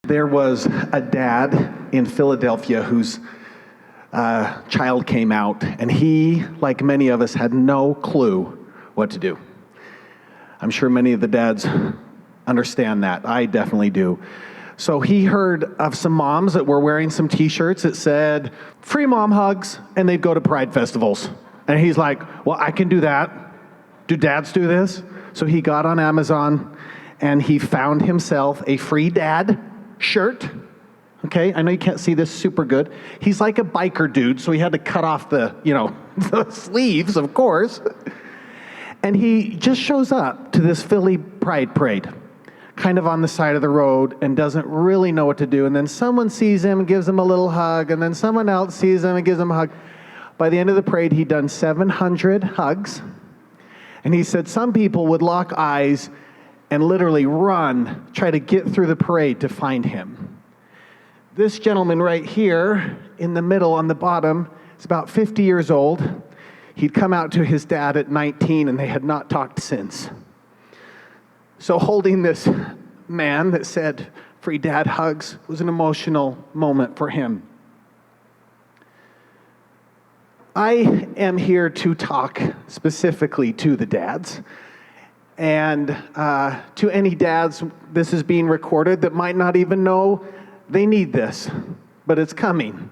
There was a dad in Philadelphia whose child came out, and he, like many of us, had no clue what to do. I'm sure many of the dads understand that. I definitely do. So he heard of some moms that were wearing some t-shirts that said, "Free mom hugs," and they'd go to pride festivals. And he's like, well, I can do that. Do dads do this? So he got on Amazon and he found himself a free dad shirt. Okay, I know you can't see this super good. He's like a biker dude, so he had to cut off the, the sleeves, of course. And he just shows up to this Philly Pride Parade, kind of on the side of the road, and doesn't really know what to do. And then someone sees him and gives him a little hug, and then someone else sees him and gives him a hug. By the end of the parade, he'd done 700 hugs. And he said some people would lock eyes and literally run, try to get through the parade to find him. This gentleman right here in the middle on the bottom is about 50 years old. He'd come out to his dad at 19 and they had not talked since. So holding this man that said free dad hugs was an emotional moment for him. I am here to talk specifically to the dads. And to any dads, this is being recorded that might not even know they need this, but it's coming.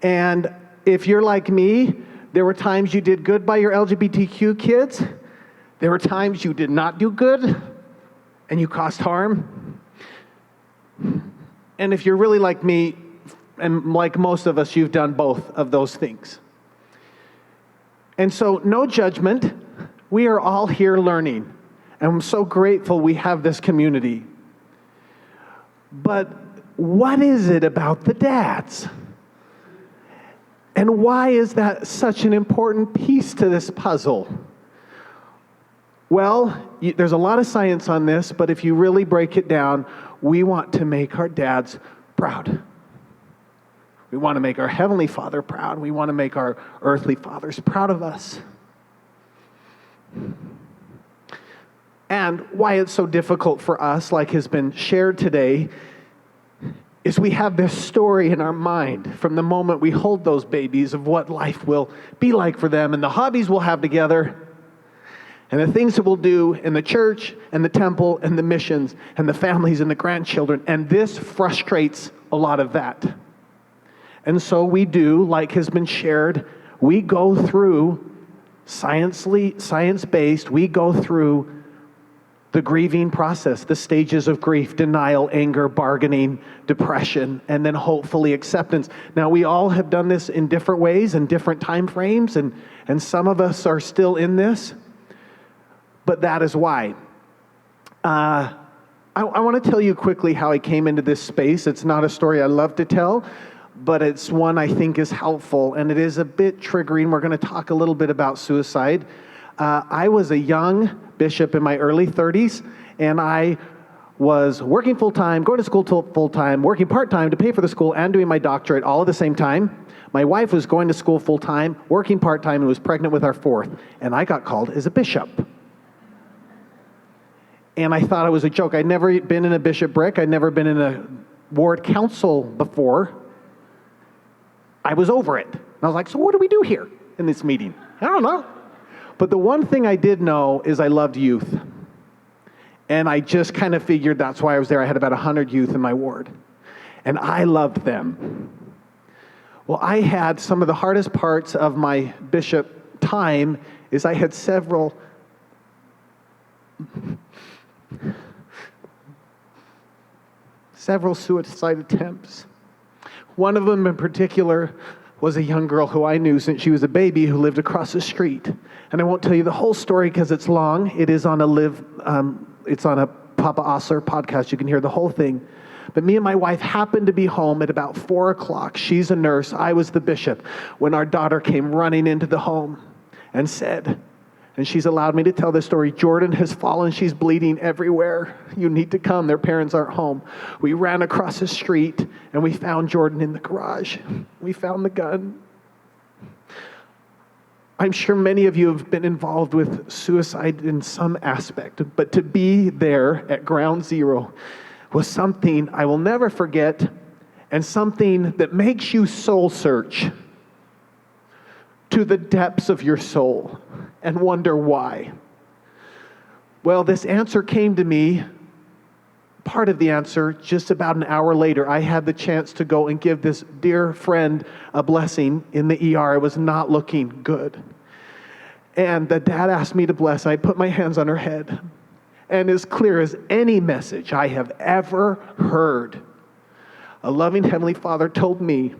And if you're like me, there were times you did good by your LGBTQ kids. There were times you did not do good and you caused harm. And if you're really like me, and like most of us, you've done both of those things. And so, no judgment. We are all here learning. And I'm so grateful we have this community. But what is it about the dads? And why is that such an important piece to this puzzle? Well, there's a lot of science on this, but if you really break it down, we want to make our dads proud. We want to make our Heavenly Father proud. We want to make our earthly fathers proud of us. And why it's so difficult for us, like has been shared today, is we have this story in our mind from the moment we hold those babies of what life will be like for them and the hobbies we'll have together and the things that we'll do in the church and the temple and the missions and the families and the grandchildren. And this frustrates a lot of that. And so we do, like has been shared, we go through science-based, we go through the grieving process, the stages of grief, denial, anger, bargaining, depression, and then hopefully acceptance. Now, we all have done this in different ways and different time frames, and some of us are still in this, but that is why. I want to tell you quickly how I came into this space. It's not a story I love to tell, but it's one I think is helpful, and it is a bit triggering. We're going to talk a little bit about suicide. I was a young bishop in my early 30s, and I was working full-time, going to school full-time, working part-time to pay for the school, and doing my doctorate all at the same time. My wife was going to school full-time, working part-time, and was pregnant with our fourth, and I got called as a bishop. And I thought it was a joke. I'd never been in a bishopric. I'd never been in a ward council before. I was over it. And I was like, so what do we do here in this meeting? I don't know. But the one thing I did know is I loved youth. And I just kind of figured that's why I was there. I had about 100 youth in my ward. And I loved them. Well, I had some of the hardest parts of my bishop time is I had several suicide attempts. One of them in particular was a young girl who I knew since she was a baby who lived across the street. And I won't tell you the whole story because it's long. It is on it's on a Papa Osler podcast. You can hear the whole thing. But me and my wife happened to be home at about 4 o'clock. She's a nurse. I was the bishop when our daughter came running into the home and said, and she's allowed me to tell this story, Jordon has fallen. She's bleeding everywhere. You need to come. Their parents aren't home. We ran across the street and we found Jordon in the garage. We found the gun. I'm sure many of you have been involved with suicide in some aspect, but to be there at ground zero was something I will never forget, and something that makes you soul search to the depths of your soul and wonder why. Well, this answer came to me, part of the answer, just about an hour later. I had the chance to go and give this dear friend a blessing in the ER. It was not looking good. And the dad asked me to bless. I put my hands on her head. And as clear as any message I have ever heard, a loving Heavenly Father told me,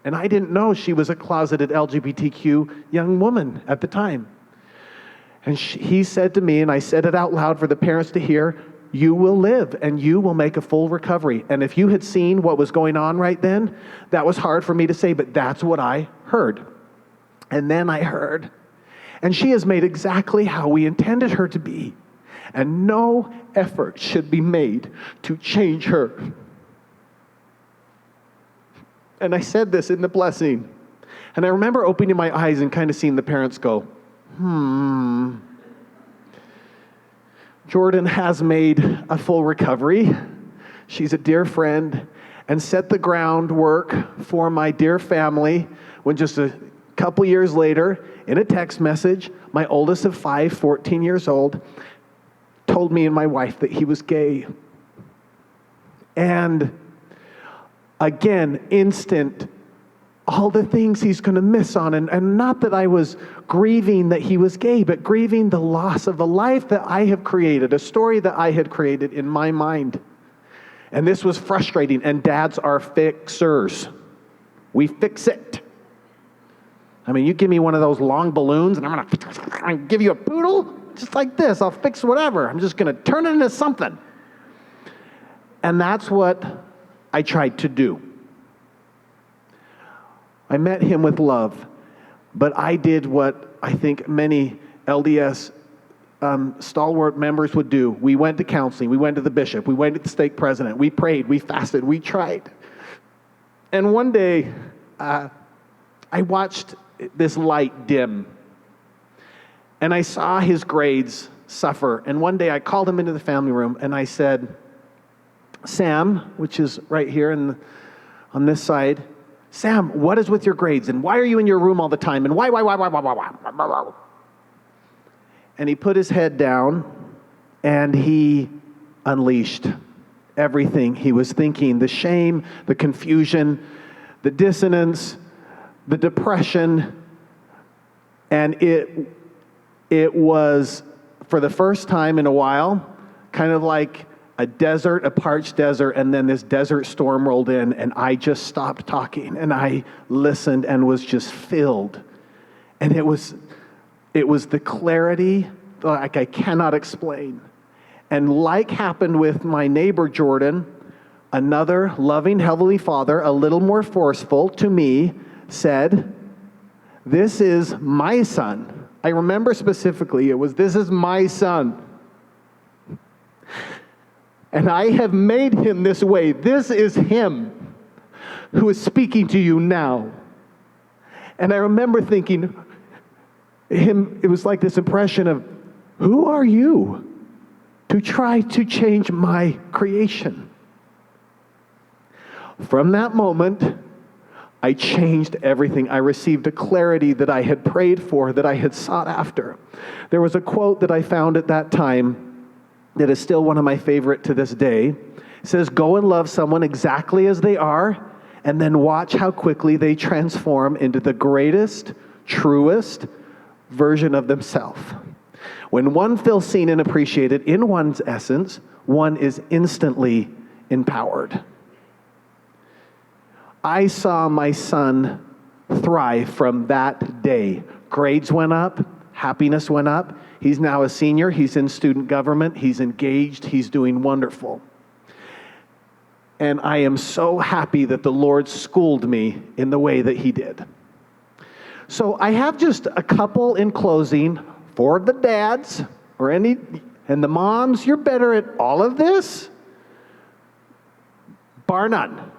and I didn't know she was a closeted LGBTQ young woman at the time. And he said to me, and I said it out loud for the parents to hear, you will live and you will make a full recovery. And if you had seen what was going on right then, that was hard for me to say, but that's what I heard. And then I heard, and she has made exactly how we intended her to be. And no effort should be made to change her. And I said this in the blessing. And I remember opening my eyes and kind of seeing the parents go, Jordon has made a full recovery. She's a dear friend and set the groundwork for my dear family when just a couple years later, in a text message, my oldest of 5, 14 years old, told me and my wife that he was gay. And again, instant, all the things he's going to miss on. And not that I was grieving that he was gay, but grieving the loss of a life that I have created, a story that I had created in my mind. And this was frustrating. And dads are fixers. We fix it. I mean, you give me one of those long balloons and I'm going to give you a poodle, just like this. I'll fix whatever. I'm just going to turn it into something. And that's what I tried to do. I met him with love, but I did what I think many LDS stalwart members would do. We went to counseling. We went to the bishop. We went to the stake president. We prayed. We fasted. We tried. And one day, I watched this light dim, and I saw his grades suffer. And one day, I called him into the family room, and I said, Sam, which is right here on this side, Sam, what is with your grades? And why are you in your room all the time? And why? And he put his head down and he unleashed everything he was thinking, the shame, the confusion, the dissonance, the depression. And it was, for the first time in a while, kind of like a desert, a parched desert, and then this desert storm rolled in, and I just stopped talking, and I listened and was just filled. And it was the clarity like I cannot explain. And like happened with my neighbor Jordon, another loving Heavenly Father, a little more forceful to me, said, this is my son. I remember specifically, this is my son. And I have made him this way. This is him who is speaking to you now. And I remember thinking, it was like this impression of, who are you to try to change my creation? From that moment, I changed everything. I received a clarity that I had prayed for, that I had sought after. There was a quote that I found at that time that is still one of my favorite to this day. It says, go and love someone exactly as they are, and then watch how quickly they transform into the greatest, truest version of themselves. When one feels seen and appreciated in one's essence, one is instantly empowered. I saw my son thrive from that day. Grades went up, happiness went up. He's now a senior. He's in student government. He's engaged. He's doing wonderful. And I am so happy that the Lord schooled me in the way that he did. So I have just a couple in closing for the dads and the moms. You're better at all of this, bar none.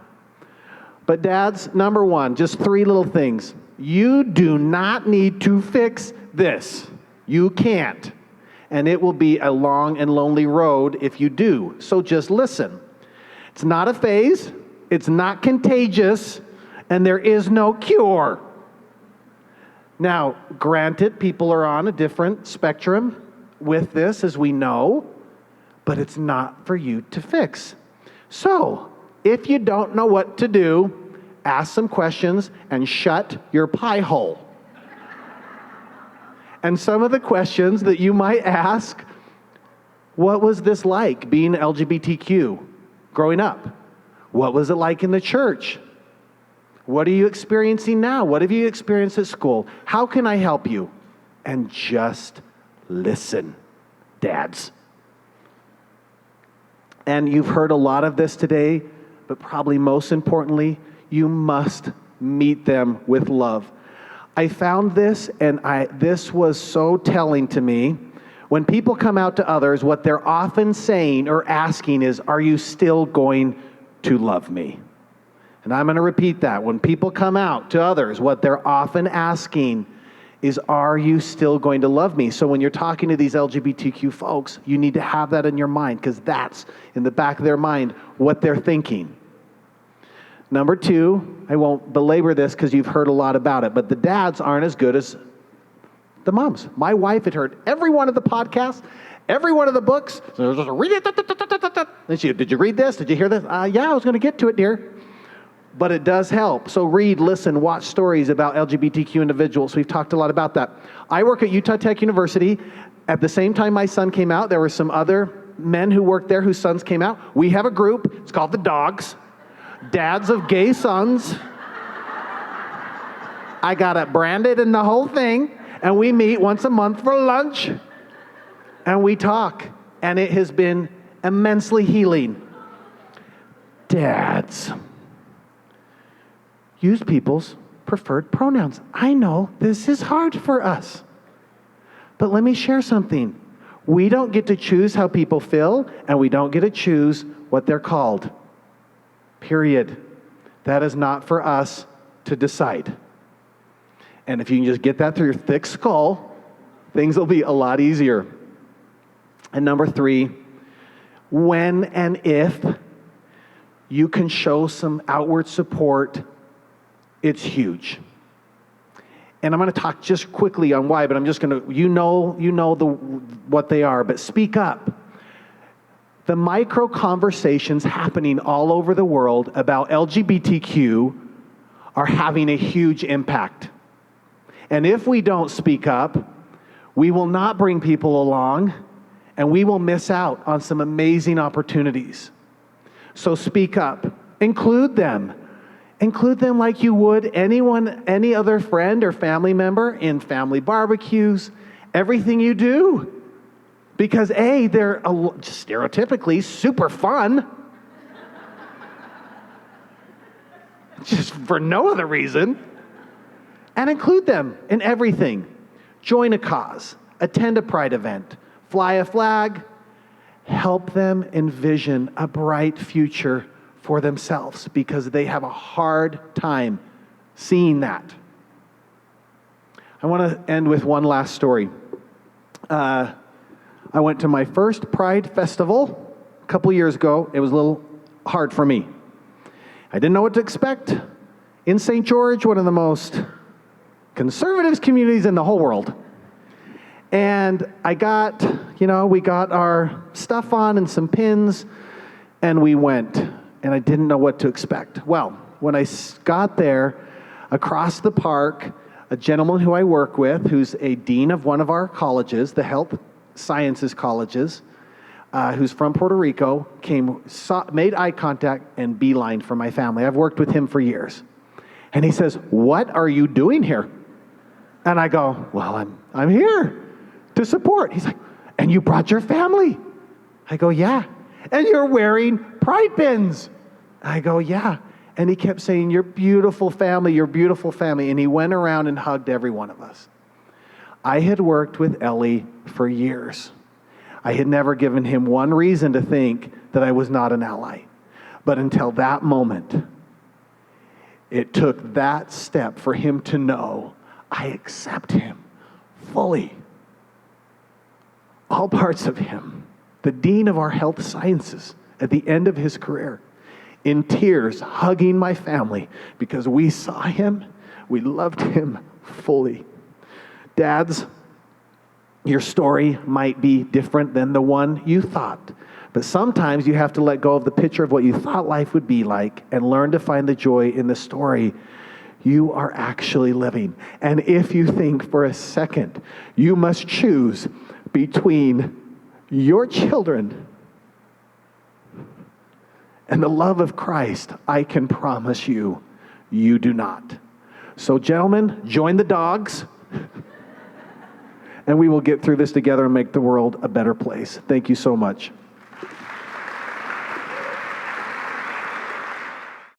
But dads, number one, just 3 little things. You do not need to fix this. You can't. and it will be a long and lonely road if you do. So just listen. It's not a phase, it's not contagious, and there is no cure. Now, granted, people are on a different spectrum with this, as we know, but it's not for you to fix. So, if you don't know what to do, ask some questions and shut your pie hole. And some of the questions that you might ask, what was this like being LGBTQ growing up? What was it like in the church? What are you experiencing now? What have you experienced at school? How can I help you? And just listen, dads. And you've heard a lot of this today, but probably most importantly, you must meet them with love. I found this, and this was so telling to me. When people come out to others, what they're often saying or asking is, are you still going to love me? And I'm going to repeat that. When people come out to others, what they're often asking is, are you still going to love me? So when you're talking to these LGBTQ folks, you need to have that in your mind, because that's in the back of their mind what they're thinking. Number two, I won't belabor this because you've heard a lot about it, but the dads aren't as good as the moms. My wife had heard every one of the podcasts, every one of the books. So just read it. And she, did you read this? Did you hear this? Yeah, I was going to get to it, dear. But it does help. So read, listen, watch stories about LGBTQ individuals. We've talked a lot about that. I work at Utah Tech University. At the same time my son came out, there were some other men who worked there whose sons came out. We have a group. It's called the Dogs. Dads of Gay Sons. I got it branded and the whole thing. And we meet once a month for lunch. And we talk. And it has been immensely healing. Dads, use people's preferred pronouns. I know this is hard for us. But let me share something. We don't get to choose how people feel, and we don't get to choose what they're called. Period. That is not for us to decide. And if you can just get that through your thick skull, things will be a lot easier. And number three, when and if you can show some outward support, it's huge. And I'm going to talk just quickly on why, but I'm just going to, you know what they are, but speak up. The micro conversations happening all over the world about LGBTQ are having a huge impact. And if we don't speak up, we will not bring people along, and we will miss out on some amazing opportunities. So speak up. Include them. Include them like you would any other friend or family member in family barbecues, everything you do. Because A, they're stereotypically super fun. Just for no other reason. And include them in everything. Join a cause, attend a pride event, fly a flag, help them envision a bright future for themselves, because they have a hard time seeing that. I want to end with one last story. I went to my first Pride Festival a couple years ago. It was a little hard for me. I didn't know what to expect. In St. George, one of the most conservative communities in the whole world. And we got our stuff on and some pins, and we went. And I didn't know what to expect. Well, when I got there, across the park, a gentleman who I work with, who's a dean of one of our colleges, the health sciences colleges, who's from Puerto Rico, made eye contact and beeline for my family. I've worked with him for years. And he says, "What are you doing here?" And I go, "Well, I'm here to support." He's like, "And you brought your family?" I go, "Yeah." "And you're wearing pride pins?" I go, "Yeah." And he kept saying, "Your beautiful family, your beautiful family." And he went around and hugged every one of us. I had worked with Ellie for years. I had never given him one reason to think that I was not an ally. But until that moment, it took that step for him to know I accept him fully. all parts of him, the dean of our health sciences, at the end of his career, in tears, hugging my family because we saw him, we loved him fully. Dads, your story might be different than the one you thought, but sometimes you have to let go of the picture of what you thought life would be like and learn to find the joy in the story you are actually living. And if you think for a second you must choose between your children and the love of Christ, I can promise you, you do not. So gentlemen, join the dogs, and we will get through this together and make the world a better place. Thank you so much.